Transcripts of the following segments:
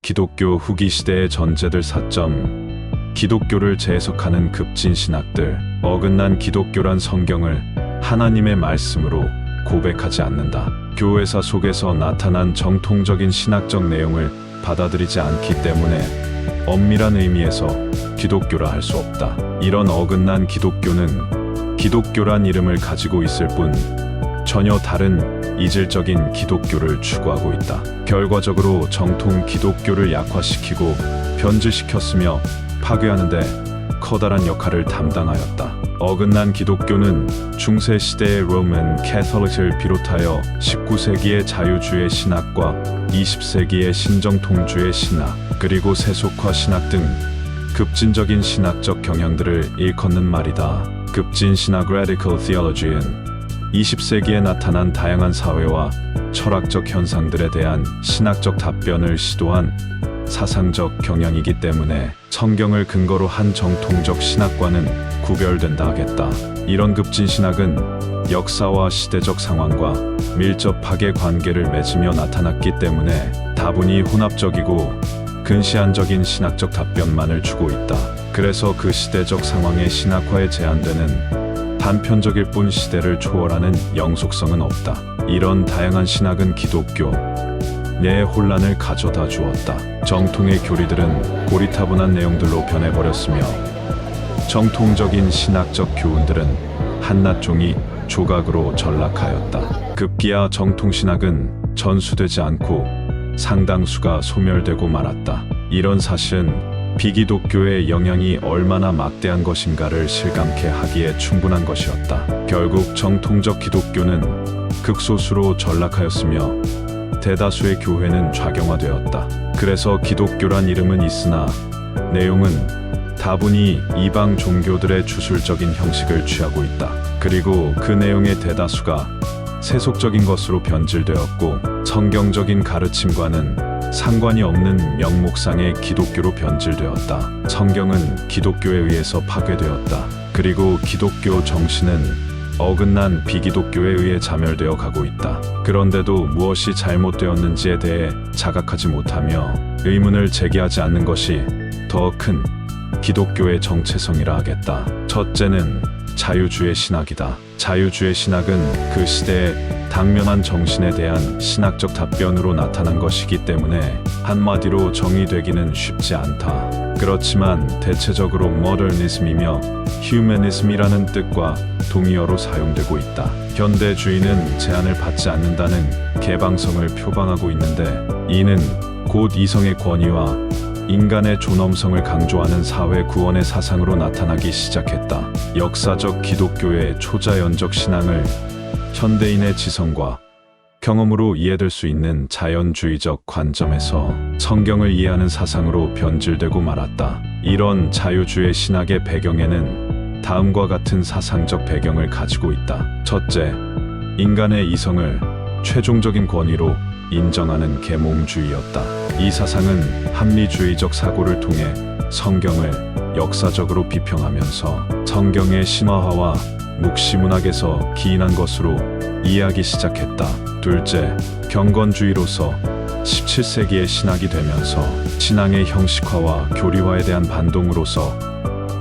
기독교 후기 시대의 전제들 4점. 기독교를 재해석하는 급진 신학들. 어긋난 기독교란 성경을 하나님의 말씀으로 고백하지 않는다. 교회사 속에서 나타난 정통적인 신학적 내용을 받아들이지 않기 때문에 엄밀한 의미에서 기독교라 할 수 없다. 이런 어긋난 기독교는 기독교란 이름을 가지고 있을 뿐 전혀 다른 이질적인 기독교를 추구하고 있다. 결과적으로 정통 기독교를 약화시키고 변질시켰으며 파괴하는데 커다란 역할을 담당하였다. 어긋난 기독교는 중세 시대의 로만 캐톨릭을 비롯하여 19세기의 자유주의 신학과 20세기의 신정통주의 신학, 그리고 세속화 신학 등 급진적인 신학적 경향들을 일컫는 말이다. 급진 신학 Radical Theology는 20세기에 나타난 다양한 사회와 철학적 현상들에 대한 신학적 답변을 시도한 사상적 경향이기 때문에 성경을 근거로 한 정통적 신학과는 구별된다 하겠다. 이런 급진 신학은 역사와 시대적 상황과 밀접하게 관계를 맺으며 나타났기 때문에 다분히 혼합적이고 근시안적인 신학적 답변만을 주고 있다. 그래서 그 시대적 상황의 신학화에 제한되는 단편적일 뿐 시대를 초월하는 영속성은 없다. 이런 다양한 신학은 기독교 내의 혼란을 가져다 주었다. 정통의 교리들은 고리타분한 내용들로 변해버렸으며 정통적인 신학적 교훈들은 한낱 종이 조각으로 전락하였다. 급기야 정통신학은 전수되지 않고 상당수가 소멸되고 말았다. 이런 사실은 비기독교의 영향이 얼마나 막대한 것인가를 실감케 하기에 충분한 것이었다. 결국 정통적 기독교는 극소수로 전락하였으며 대다수의 교회는 좌경화되었다. 그래서 기독교란 이름은 있으나 내용은 다분히 이방 종교들의 주술적인 형식을 취하고 있다. 그리고 그 내용의 대다수가 세속적인 것으로 변질되었고 성경적인 가르침과는 상관이 없는 명목상의 기독교로 변질되었다. 성경은 기독교에 의해서 파괴되었다. 그리고 기독교 정신은 어긋난 비기독교에 의해 자멸되어 가고 있다. 그런데도 무엇이 잘못되었는지에 대해 자각하지 못하며 의문을 제기하지 않는 것이 더 큰 기독교의 정체성이라 하겠다. 첫째는 자유주의 신학이다. 자유주의 신학은 그 시대의 당면한 정신에 대한 신학적 답변으로 나타난 것이기 때문에 한마디로 정의되기는 쉽지 않다. 그렇지만 대체적으로 모더니즘이며 휴머니즘이라는 뜻과 동의어로 사용되고 있다. 현대주의는 제한을 받지 않는다는 개방성을 표방하고 있는데 이는 곧 이성의 권위와 인간의 존엄성을 강조하는 사회 구원의 사상으로 나타나기 시작했다. 역사적 기독교의 초자연적 신앙을 현대인의 지성과 경험으로 이해될 수 있는 자연주의적 관점에서 성경을 이해하는 사상으로 변질되고 말았다. 이런 자유주의 신학의 배경에는 다음과 같은 사상적 배경을 가지고 있다. 첫째, 인간의 이성을 최종적인 권위로 인정하는 계몽주의였다. 이 사상은 합리주의적 사고를 통해 성경을 역사적으로 비평하면서 성경의 신화화와 묵시문학에서 기인한 것으로 이해하기 시작했다. 둘째, 경건주의로서 17세기의 신학이 되면서 신앙의 형식화와 교리화에 대한 반동으로서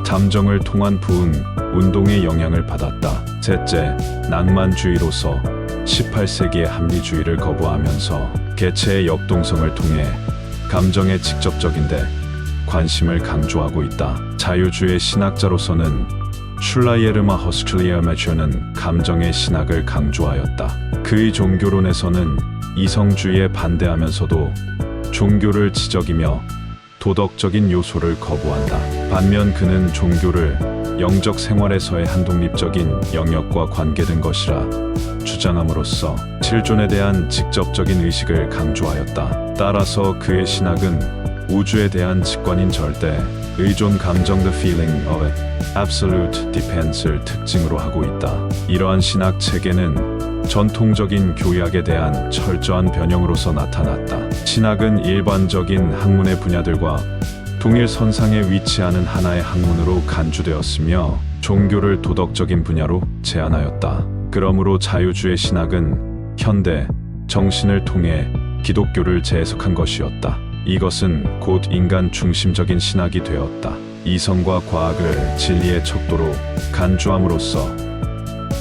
잠정을 통한 부흥 운동의 영향을 받았다. 셋째, 낭만주의로서 18세기의 합리주의를 거부하면서 개체의 역동성을 통해 감정의 직접적인데 관심을 강조하고 있다. 자유주의 신학자로서는 슐라이에르마 허스클리아메처는 감정의 신학을 강조하였다. 그의 종교론에서는 이성주의에 반대하면서도 종교를 지적이며 도덕적인 요소를 거부한다. 반면 그는 종교를 영적 생활에서의 한 독립적인 영역과 관계된 것이라 주장함으로써 실존에 대한 직접적인 의식을 강조하였다. 따라서 그의 신학은 우주에 대한 직관인 절대 의존 감정 the feeling of absolute dependence를 특징으로 하고 있다. 이러한 신학 체계는 전통적인 교약에 대한 철저한 변형으로서 나타났다. 신학은 일반적인 학문의 분야들과 동일 선상에 위치하는 하나의 학문으로 간주되었으며 종교를 도덕적인 분야로 제한하였다. 그러므로 자유주의 신학은 현대 정신을 통해 기독교를 재해석한 것이었다. 이것은 곧 인간 중심적인 신학이 되었다. 이성과 과학을 진리의 척도로 간주함으로써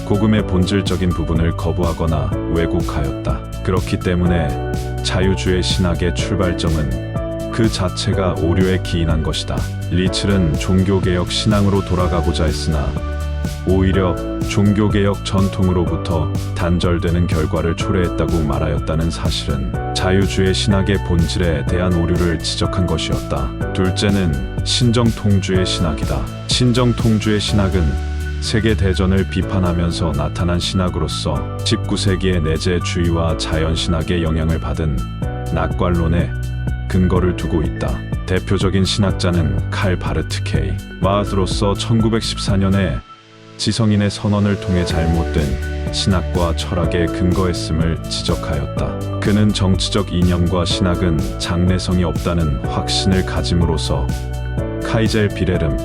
복음의 본질적인 부분을 거부하거나 왜곡하였다. 그렇기 때문에 자유주의 신학의 출발점은 그 자체가 오류에 기인한 것이다. 리첼은 종교개혁 신앙으로 돌아가고자 했으나 오히려 종교개혁 전통으로부터 단절되는 결과를 초래했다고 말하였다는 사실은 자유주의 신학의 본질에 대한 오류를 지적한 것이었다. 둘째는 신정통주의 신학이다. 신정통주의 신학은 세계대전을 비판하면서 나타난 신학으로서 19세기의 내재주의와 자연신학의 영향을 받은 낙관론에 근거를 두고 있다. 대표적인 신학자는 칼 바르트 K. 마르트로서 1914년에 지성인의 선언을 통해 잘못된 신학과 철학에 근거했음을 지적하였다. 그는 정치적 이념과 신학은 장래성이 없다는 확신을 가짐으로써 카이젤 비레름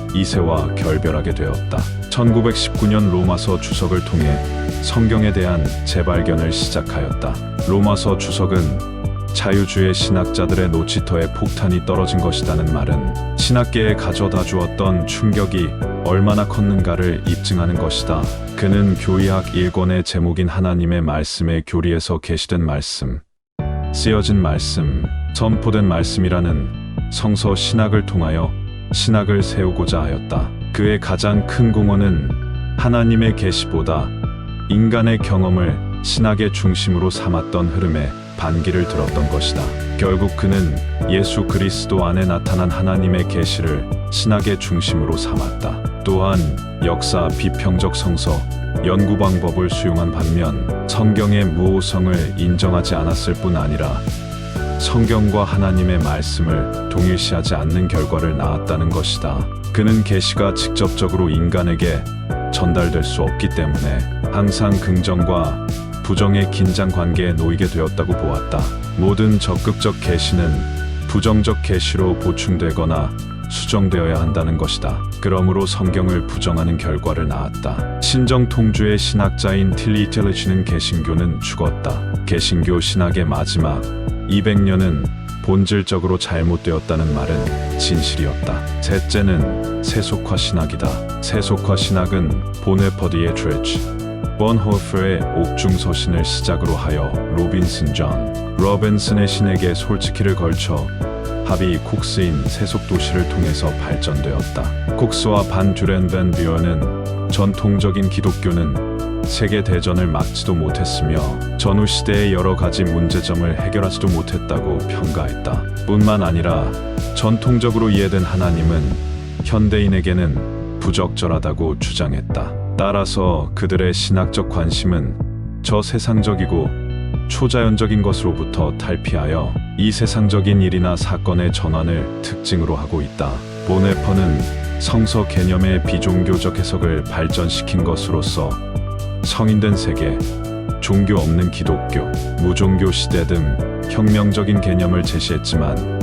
2세와 결별하게 되었다. 1919년 로마서 주석을 통해 성경에 대한 재발견을 시작하였다. 로마서 주석은 자유주의 신학자들의 노치터에 폭탄이 떨어진 것이라는 말은 신학계에 가져다 주었던 충격이 얼마나 컸는가를 입증하는 것이다. 그는 교리학 1권의 제목인 하나님의 말씀의 교리에서 계시된 말씀, 쓰여진 말씀, 선포된 말씀이라는 성서 신학을 통하여 신학을 세우고자 하였다. 그의 가장 큰 공헌은 하나님의 계시보다 인간의 경험을 신학의 중심으로 삼았던 흐름에 반기를 들었던 것이다. 결국 그는 예수 그리스도 안에 나타난 하나님의 계시를 신학의 중심으로 삼았다. 또한 역사 비평적 성서 연구 방법을 수용한 반면 성경의 무오성을 인정하지 않았을 뿐 아니라 성경과 하나님의 말씀을 동일시하지 않는 결과를 낳았다는 것이다. 그는 계시가 직접적으로 인간에게 전달될 수 없기 때문에 항상 긍정과 부정의 긴장 관계에 놓이게 되었다고 보았다. 모든 적극적 계시는 부정적 계시로 보충되거나 수정되어야 한다는 것이다. 그러므로 성경을 부정하는 결과를 낳았다. 신정통주의 신학자인 틸리 텔리치는 개신교는 죽었다. 개신교 신학의 마지막 200년은 본질적으로 잘못되었다는 말은 진실이었다. 셋째는 세속화 신학이다. 세속화 신학은 보네퍼드의 트레치, 번호프의 옥중서신을 시작으로 하여 로빈슨 존 로빈슨의 신에게 솔직히를 걸쳐 하비 콕스인 세속도시를 통해서 발전되었다. 콕스와 반 듀렌 벤 뷰어는 전통적인 기독교는 세계대전을 막지도 못했으며 전후 시대의 여러 가지 문제점을 해결하지도 못했다고 평가했다. 뿐만 아니라 전통적으로 이해된 하나님은 현대인에게는 부적절하다고 주장했다. 따라서 그들의 신학적 관심은 저세상적이고 초자연적인 것으로부터 탈피하여 이 세상적인 일이나 사건의 전환을 특징으로 하고 있다. 보네퍼는 성서 개념의 비종교적 해석을 발전시킨 것으로서 성인된 세계, 종교 없는 기독교, 무종교 시대 등 혁명적인 개념을 제시했지만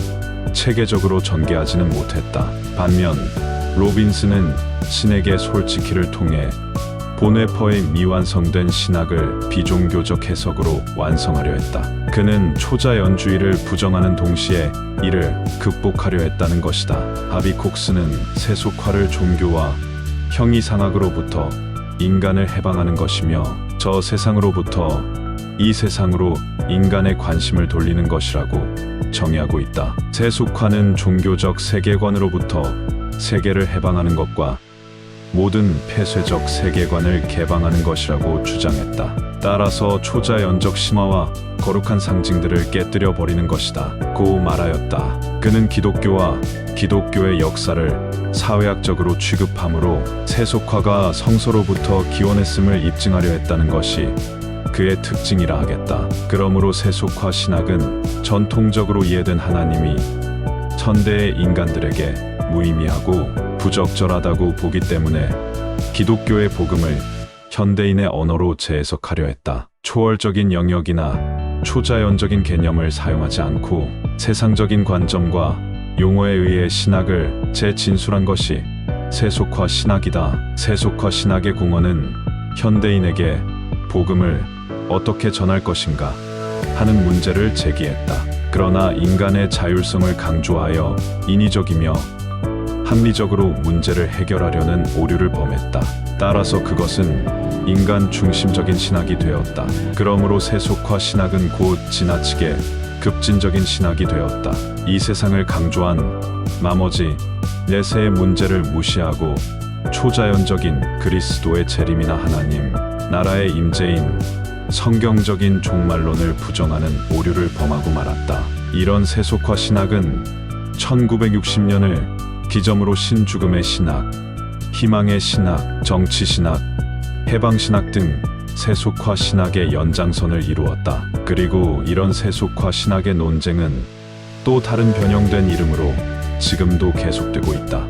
체계적으로 전개하지는 못했다. 반면 로빈슨은 신에게 솔직히를 통해 보네퍼의 미완성된 신학을 비종교적 해석으로 완성하려 했다. 그는 초자연주의를 부정하는 동시에 이를 극복하려 했다는 것이다. 하비 콕스는 세속화를 종교와 형이상학으로부터 인간을 해방하는 것이며 저 세상으로부터 이 세상으로 인간의 관심을 돌리는 것이라고 정의하고 있다. 세속화는 종교적 세계관으로부터 세계를 해방하는 것과 모든 폐쇄적 세계관을 개방하는 것이라고 주장했다. 따라서 초자연적 신화와 거룩한 상징들을 깨뜨려 버리는 것이다. 고 말하였다. 그는 기독교와 기독교의 역사를 사회학적으로 취급함으로 세속화가 성서로부터 기원했음을 입증하려 했다는 것이 그의 특징이라 하겠다. 그러므로 세속화 신학은 전통적으로 이해된 하나님이 현대의 인간들에게 무의미하고 부적절하다고 보기 때문에 기독교의 복음을 현대인의 언어로 재해석하려 했다. 초월적인 영역이나 초자연적인 개념을 사용하지 않고 세상적인 관점과 용어에 의해 신학을 재진술한 것이 세속화 신학이다. 세속화 신학의 공헌은 현대인에게 복음을 어떻게 전할 것인가 하는 문제를 제기했다. 그러나 인간의 자율성을 강조하여 인위적이며 합리적으로 문제를 해결하려는 오류를 범했다. 따라서 그것은 인간 중심적인 신학이 되었다. 그러므로 세속화 신학은 곧 지나치게 급진적인 신학이 되었다. 이 세상을 강조한 나머지 내세의 문제를 무시하고 초자연적인 그리스도의 재림이나 하나님 나라의 임재인 성경적인 종말론을 부정하는 오류를 범하고 말았다. 이런 세속화 신학은 1960년을 기점으로 신죽음의 신학, 희망의 신학, 정치 신학, 해방 신학 등 세속화 신학의 연장선을 이루었다. 그리고 이런 세속화 신학의 논쟁은 또 다른 변형된 이름으로 지금도 계속되고 있다.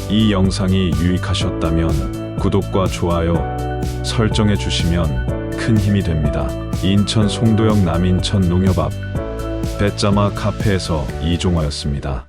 이 영상이 유익하셨다면 구독과 좋아요, 설정해 주시면 큰 힘이 됩니다. 인천 송도역 남인천 농협 앞 배짜마 카페에서 이종화였습니다.